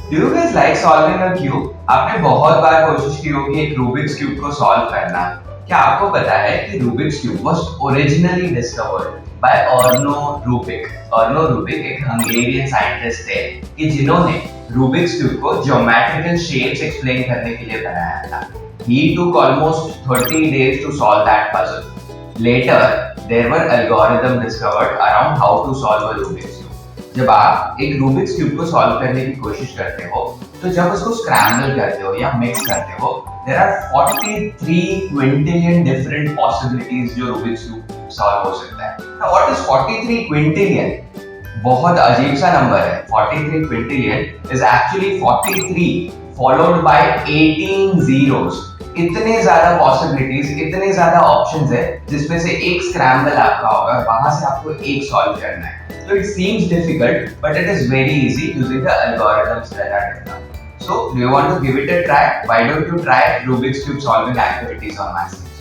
Do you guys like solving a cube? आपने बहुत बार कोशिश की होगी एक रूबिक्स क्यूब को सॉल्व करना। क्या आपको पता है कि Rubik's cube was originally discovered by Erno Rubik. Erno Rubik एक हंगेरियन साइंटिस्ट थे कि जिन्होंने रूबिक्स क्यूब को ज्योमेट्रिकल शेप्स एक्सप्लेन करने के लिए बनाया था। He took almost 30 days to solve that puzzle. Later, there were algorithms discovered around how to solve a Rubik's cube. जब आप एक रूबिक्स क्यूब को सॉल्व करने की कोशिश करते हो तो जब उसको स्क्रैम्बल करते हो या मिक्स करते हो there are 43 quintillion different possibilities जो रूबिक्स क्यूब सॉल्व हो सकता है। Now what is 43 quintillion? बहुत अजीब सा नंबर है। 43 quintillion is actually 43 followed by 18 zeros. इतने ज्यादा पॉसिबिलिटीज, इतने ज्यादा ऑप्शंस है जिसमें से एक स्क्रैम्बल आपका होगा, वहां से आपको एक सॉल्व करना है। So it seems difficult, but it is very easy using the algorithms that are developed. So do you want to give it a try? Why don't you try Rubik's Cube solving activities on MySkillShaala?